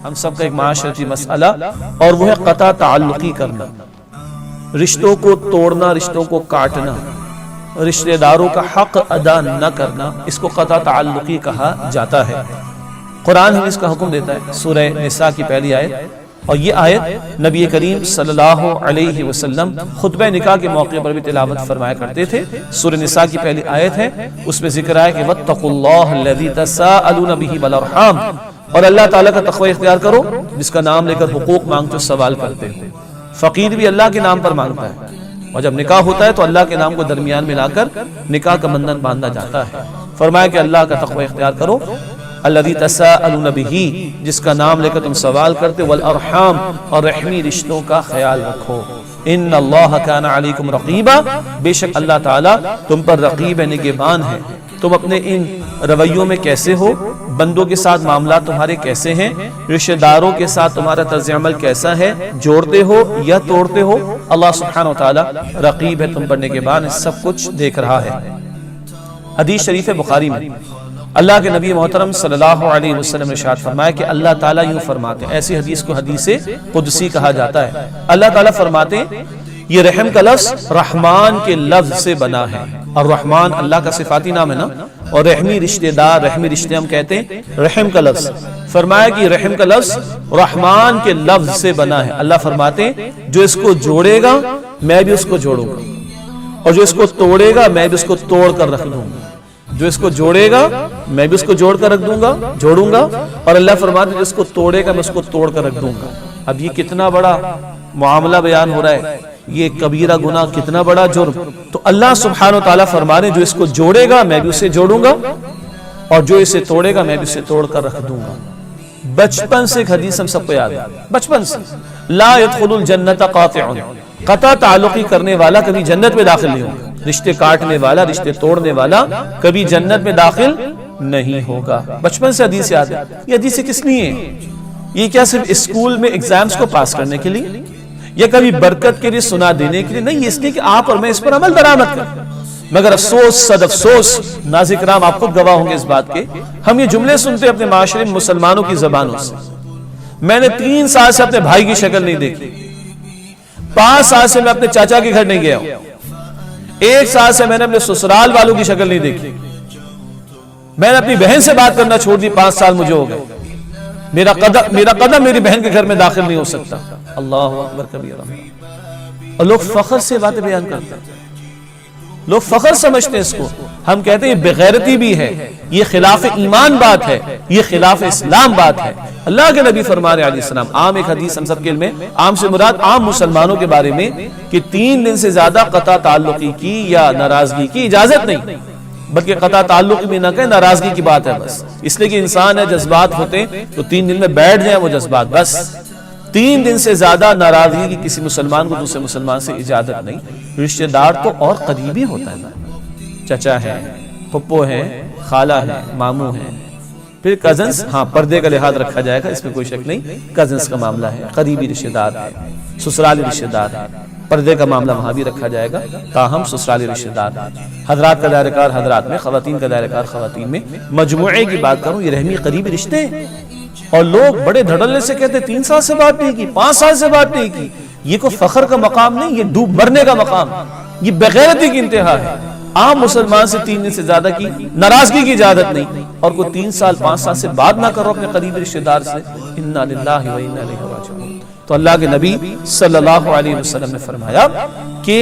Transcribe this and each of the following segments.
ہم سب کا ایک معاشرتی مسئلہ، اور وہ ہے قطع تعلقی کرنا، رشتوں کو توڑنا، رشتوں کو کاٹنا، رشتہ داروں کا حق ادا نہ کرنا، اس کو قطع تعلقی کہا جاتا ہے۔ قرآن ہمیں اس کا حکم دیتا ہے، سورہ نساء کی پہلی آیت، اور یہ آیت نبی کریم صلی اللہ علیہ وسلم خطبہ نکاح کے موقع پر بھی تلاوت فرمایا کرتے تھے۔ سورہ نساء کی پہلی آیت ہے، اس میں ذکر ہے کہ وَاتَّقُوا اللَّهَ الَّذِي تَسَاءَلُونَ بِهِ وَالْأَرْحَامَ، اور اللہ تعالیٰ کا تقوی اختیار کرو جس کا نام لے کر حقوق مانگتے سوال کرتے ہو۔ فقیر بھی اللہ کے نام پر مانگتا ہے، اور جب نکاح ہوتا ہے تو اللہ کے نام کو درمیان میں لا کر نکاح کا بندھن باندھا جاتا ہے۔ فرمایا کہ اللہ کا تقوی اختیار کرو، الذی تساءلون بہ، جس کا نام لے کر تم سوال کرتے، والارحام، اور رحمی رشتوں کا خیال رکھو۔ ان اللہ کان علیکم رقیبا، بے شک اللہ تعالیٰ تم پر رقیب نگہبان ہے۔ تم اپنے ان رویوں میں کیسے ہو، بندوں کے ساتھ معاملات تمہارے کیسے ہیں، رشتہ داروں کے ساتھ تمہارا طرز عمل کیسا ہے، جوڑتے ہو یا توڑتے ہو، اللہ سبحانہ وتعالی رقیب ہے، تم پر نگہبان ہے، سب کچھ دیکھ رہا ہے۔ حدیث شریف بخاری میں اللہ کے نبی محترم صلی اللہ علیہ وسلم نے ارشاد فرمایا کہ اللہ تعالیٰ یوں فرماتے ہیں، ایسی حدیث کو حدیث قدسی کہا جاتا ہے۔ اللہ تعالیٰ فرماتے ہیں، یہ رحم کا لفظ رحمان کے لفظ سے بنا ہے، اور رحمان اللہ کا صفاتی نام ہے نا، اور رحمی رشتہ دار، رحمی رشتے ہم کہتے ہیں رحم کا لفظ۔ فرمایا کہ رحم کا لفظ رحمان کے لفظ سے بنا ہے۔ اللہ فرماتے ہیں جو اس کو جوڑے گا میں بھی اس کو جوڑوں گا، اور جو اس کو توڑے گا میں بھی اس کو توڑ کر رکھ دوں گا۔ جو اس کو جوڑے گا میں بھی اس کو جوڑ کر رکھ دوں گا، جوڑوں گا، اور اللہ فرماتے ہیں جو اس کو توڑے گا میں اس کو توڑ کر رکھ دوں گا۔ اب یہ کتنا بڑا معاملہ بیان ہو رہا ہے، یہ کبیرہ گناہ، کتنا بڑا جرم۔ تو اللہ سبحانہ وتعالی فرما رہے ہیں جو اس کو جوڑے گا میں بھی اسے جوڑوں گا، اور جو اسے توڑے گا میں بھی اسے توڑ کر رکھ دوں گا۔ بچپن سے ایک حدیث ہم سب کو یاد ہے، بچپن سے، لا يدخل الجنت قاطع، قطع تعلقی کرنے والا کبھی جنت میں داخل نہیں ہوگا، رشتے کاٹنے والا، رشتے توڑنے والا کبھی جنت میں داخل نہیں ہوگا۔ بچپن سے حدیث یاد ہے۔ یہ حدیث کس لیے ہے؟ یہ کیا صرف اسکول میں ایگزامز کو پاس کرنے کے لیے، یا کبھی برکت کے لیے، سنا دینے کے لیے نہیں، اس لیے کہ آپ اور میں اس پر عمل درآمد کریں۔ مگر افسوس، صد افسوس، ناظرین کرام آپ خود گواہ ہوں گے اس بات کے، ہم یہ جملے سنتے اپنے معاشرے میں مسلمانوں کی زبانوں سے، میں نے 3 سال سے اپنے بھائی کی شکل نہیں دیکھی، 5 سال سے میں اپنے چاچا کے گھر نہیں گیا ہوں، 1 سال سے میں نے اپنے سسرال والوں کی شکل نہیں دیکھی، میں نے اپنی بہن سے بات کرنا چھوڑ دی، 5 سال مجھے ہو گئے، میرا قدم میری بہن کے گھر میں داخل نہیں ہو سکتا۔ اللہ اکبر کبیرہ۔ اور لوگ فخر سے باتیں بیان کرتے ہیں، لوگ فخر سمجھتے ہیں اس کو، ہم کہتے ہیں یہ بغیرتی بھی ہے، یہ خلاف ایمان بات ہے، یہ خلاف اسلام بات ہے۔ اللہ کے نبی فرما رہے علیہ السلام، عام ایک حدیث ہم سب کے علم میں، عام سے مراد عام مسلمانوں کے بارے میں، کہ 3 دن سے زیادہ قطع تعلقی کی یا ناراضگی کی اجازت نہیں، بلکہ قطع تعلق بھی نہ کہیں، ناراضگی کی بات ہے بس، اس لیے کہ انسان ہے، جذبات ہوتے ہیں، تو 3 دن میں بیٹھ جائیں وہ جذبات، بس 3 دن سے زیادہ ناراضگی کی کسی مسلمان کو دوسرے مسلمان سے اجازت نہیں۔ رشتہ دار تو اور قریبی ہوتا ہے نا، چچا ہے، پھپھو ہے، خالہ ہے، ماموں ہے، پھر کزنز، ہاں پردے کا لحاظ رکھا جائے گا، اس میں کوئی شک نہیں، کزنز کا معاملہ ہے، قریبی رشتہ دار ہے، سسرالی رشتہ دار ہے، پردے کا معاملہ وہاں بھی رکھا جائے گا، تاہم سسرالی رشتہ دار، حضرات کا دائرہ کار حضرات میں، خواتین کا دائرہ کار خواتین میں، مجموعے کی بات کروں، یہ رحمی قریبی رشتے ہیں۔ اور لوگ بڑے دھڑلے سے کہتے 3 سال سے بات نہیں کی، 5 سال سے بات نہیں کی، یہ کوئی فخر کا مقام نہیں، یہ ڈوب مرنے کا مقام، یہ بغیرتی کی انتہا ہے۔ عام مسلمان سے 3 دن سے زیادہ کی ناراضگی کی اجازت نہیں، اور کوئی 3 سال 5 سال سے بات نہ کرو اپنے قریبی رشتہ دار سے، انا للہ و انا الیہ راجعون۔ تو اللہ کے نبی صلی اللہ علیہ وسلم نے فرمایا کہ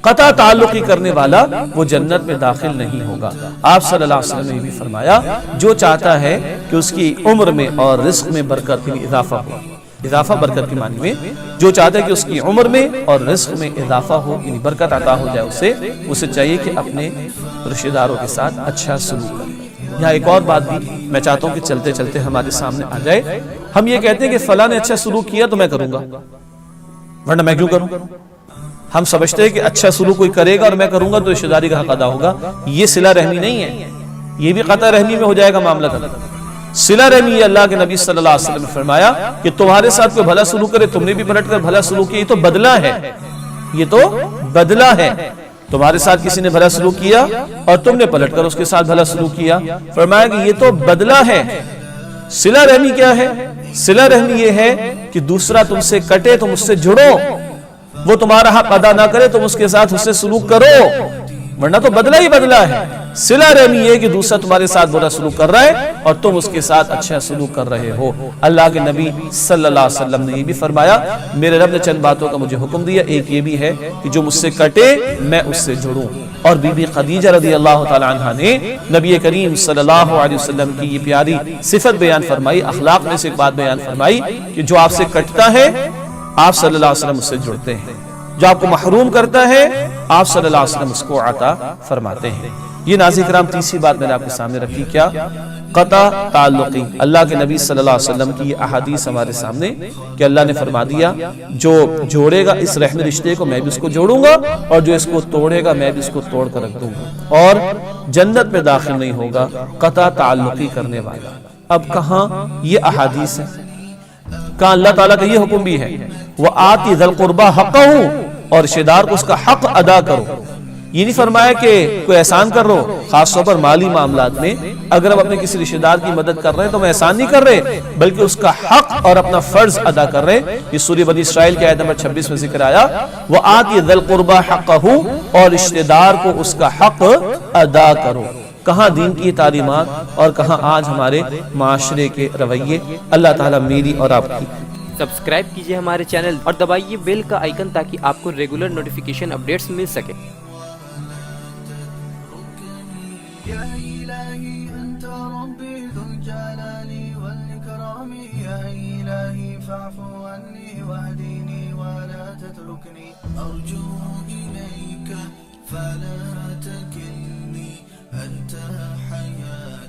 قطع تعلقی کرنے والا وہ جنت میں داخل نہیں ہوگا۔ آپ صلی اللہ علیہ وسلم نے بھی فرمایا جو چاہتا ہے کہ اس کی عمر میں اور رزق میں برکت میں اضافہ ہو، اضافہ برکت کے معنی میں، جو چاہتا ہے کہ اس کی عمر میں اور رزق میں اضافہ ہو، یعنی برکت عطا ہو جائے، اسے چاہیے کہ اپنے رشتہ داروں کے ساتھ اچھا سلوک کرے۔ یہاں ایک اور بات بھی میں چاہتا ہوں کہ چلتے چلتے ہمارے سامنے آ جائے۔ ہم یہ کہتے ہیں کہ فلاں نے اچھا سلوک کیا تو میں کروں گا، ورنہ میں کیوں کروں؟ ہم سمجھتے ہیں کہ اچھا سلوک کوئی کرے گا اور میں کروں گا تو رشتہ داری کا حق ادا ہوگا۔ یہ صلہ رحمی نہیں ہے، یہ بھی قطع رحمی میں ہو جائے گا معاملہ کرنا۔ صلہ رحمی یہ اللہ کے نبی صلی اللہ علیہ وسلم نے فرمایا کہ تمہارے ساتھ کوئی بھلا سلوک کرے، تم نے بھی پلٹ کر بھلا سلوک کیا، یہ تو بدلہ ہے، یہ تو بدلہ ہے۔ تمہارے ساتھ کسی نے بھلا سلوک کیا اور تم نے پلٹ کر اس کے ساتھ بھلا سلوک کیا، فرمایا کہ یہ تو بدلہ ہے۔ صلہ رحمی کیا ہے؟ صلہ رحمی یہ ہے کہ دوسرا تم سے کٹے تم اس سے جڑو، وہ تمہارا حق ادا نہ کرے تم اس کے ساتھ اس سے سلوک کرو، ورنہ تو بدلہ ہی بدلہ ہے۔ صلہ رحمی یہ کہ دوسرا تمہارے ساتھ برا سلوک کر رہا ہے اور تم اس کے ساتھ اچھا سلوک کر رہے ہو۔ اللہ کے نبی صلی اللہ علیہ وسلم نے یہ بھی فرمایا، میرے رب نے چند باتوں کا مجھے حکم دیا، ایک یہ بھی ہے کہ جو مجھ سے کٹے میں اس سے جڑوں۔ اور بی بی خدیجہ رضی اللہ تعالی عنہ نے نبی کریم صلی اللہ علیہ وسلم کی یہ پیاری صفت بیان فرمائی، اخلاق میں سے ایک بات بیان فرمائی کہ جو آپ سے کٹتا ہے آپ صلی اللہ علیہ وسلم اس سے جڑتے ہیں، جو آپ کو محروم کرتا ہے آپ صلی اللہ علیہ وسلم اس کو عطا فرماتے ہیں۔ یہ ناظرین کرام تیسری بات میں نے آپ کے سامنے رکھی، کیا؟ قطع تعلقی۔ اللہ کے نبی صلی اللہ علیہ وسلم کی یہ احادیث ہمارے سامنے کہ اللہ نے فرما دیا جو جوڑے گا اس رحم رشتے کو میں بھی اس کو جوڑوں گا، اور جو اس کو توڑے گا میں بھی اس کو توڑ کر رکھ دوں گا، اور جنت میں داخل نہیں ہوگا قطع تعلقی کرنے والا۔ اب کہاں یہ احادیث ہے، کہاں اللہ تعالیٰ کا یہ حکم بھی ہے وَآتِ ذَا الْقُرْبَى حَقَّهُ، اور رشتہ دار کو اس کا حق ادا کرو۔ یہ نہیں فرمایا کہ کوئی احسان کر رہو، خاص طور پر مالی معاملات میں اگر ہم اپنے کسی رشتہ دار کی مدد کر رہے ہیں تو ہم احسان نہیں کر رہے بلکہ اس کا حق اور اپنا فرض ادا کر رہے ہیں۔ یہ سورہ بنی اسرائیل کی آیت نمبر 26 میں ذکر آیا وَآتِ ذَا الْقُرْبَى حَقَّهُ، اور رشتہ دار کو اس کا حق ادا کرو۔ کہاں دین کی تعلیمات اور کہاں آج ہمارے معاشرے کے رویے۔ اللہ تعالیٰ میری اور آپ کی سبسکرائب کیجئے ہمارے چینل اور دبائیے بیل کا آئیکن تاکہ آپ کو ریگولر نوٹیفیکیشن اپڈیٹس مل سکے۔ يا إلهي أنت ربي ذو الجلال والإكرام، يا إلهي فاعف عني واهدني ولا تتركني، أرجو إليك فلا تكلني، أنت حياتي